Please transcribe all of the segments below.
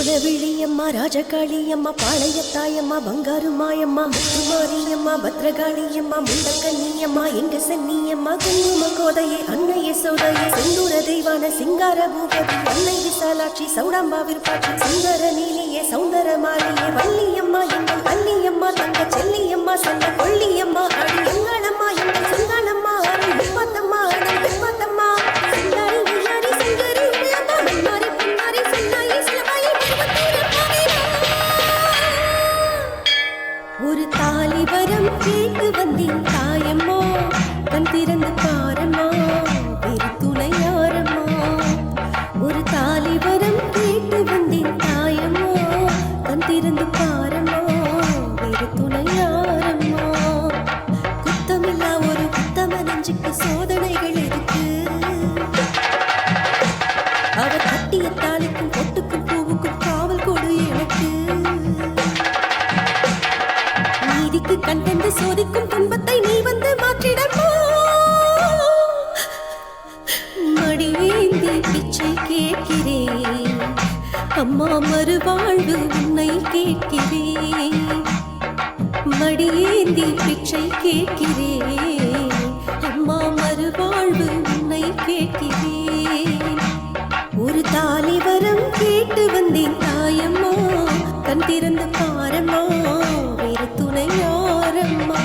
மாலவிழியம்மா ராஜகாளியம்மா பாளையத்தாயம்மா பங்காரு மாயம்மா முத்துமாரியம்மா பத்ரகாளியம்மா முண்டக்கண்ணியம்மா எங்க சென்னியம்மா குங்கும கோதையே அன்னைய சோதையே செந்தூர தெய்வான சிங்கார பூபதி அன்னை விசாலாட்சி சௌடாம்பா விருப்பாட்சி சுந்தர நீலியே சௌந்தர மாலியே வள்ளியம்மா எங்கள் வள்ளியம்மா தங்க செல்லியம்மா சந்த கொள்ளியம்மா அடி எங்களம்மா எங்கள் சுங்கானம்மா அடி விப்பத்தம்மா அடி விப்பத்தம்மா சிங்காரி வியாரி சிங்கரி உமையம்மா மன்னாரி பின்னாரி சின்னாயி சிலபாயி ஒரு தாலி வரம் கேட்டு வந்தேன் தாயம்மா கண் திறந்து பாரம்மா வேறு துணை யாரம்மா ஒரு தாலி வரம் கேட்டு வந்தேன் தாயம்மா கண் திறந்து பாரம்மா வேறு துணை யாரம்மா குத்தமில்லா ஒரு குத்தம நெஞ்சுக்கு சோதனைகள் இருக்கு அவர் கட்டிய தாலிக்கும் பொட்டுக்கும் பூவுக்கும் காவல் கொடு எனக்கு நீதிக்கு கண் தந்து சோதிக்கும் துன்பத்தை நீ வந்து மாற்றிடமா மடியேந்தி பிச்சை கேட்கிறேன் அம்மா மறுவாழ்வு உன்னை கேட்கிறேன் மடியேந்தி பிச்சை கேட்கிறேன் அம்மா மறுவாழ்வு உன்னை கேட்கிறேன் ஒரு தாலி வரம் கேட்டு வந்தேன் தாயம்மா கண் திறந்து பாரம்மா வேறு துணை யாரம்மா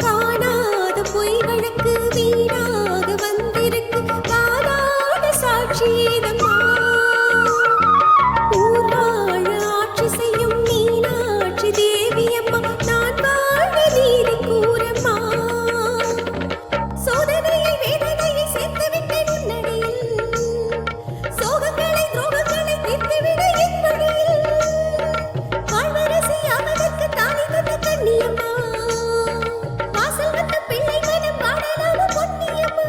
காணாத பொய் வழக்கு வீணாக வந்திருக்கு காணாத சாட்சியம்மா ஊர் வாழ ஆட்சி செய்யும் மீனாட்சி தேவியம்மா நான் வாழ நீதி கூறம்மா சோதனையை வேதனையை சேர்த்து விட்டேன் உன்னடியில் சோகங்களை துரோகங்களை தீர்த்துவிட என் வழியில் வாழ்வரசி அவனுக்கு தாலி தந்த கண்ணியம்மா வாசல் வந்த பிள்ளை மனம் பாடலாம பொன்னியம்மா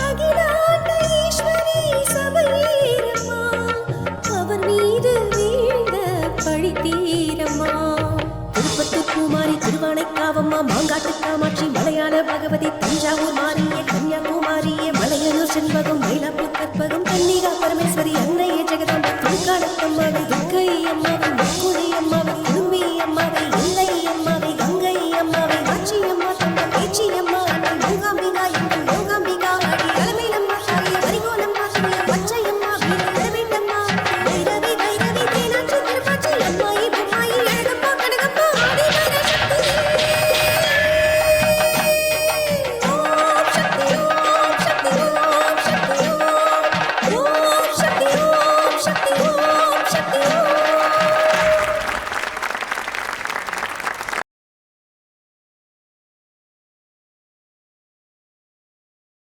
அகிலாண்ட ஈஸ்வரி சபையேரம்மா அவர் மீது வீழ்ந்த பழி தீரம்மா திருப்பத்தூர் பூமாரி திருவானைக்காவம்மா மாங்காட்டு காமாட்சி மலையாள பகவதி தஞ்சாவூர் மாறிய கன்னியாகுமாரியே மலையனூர் செண்பகம் மயிலாப்பூர்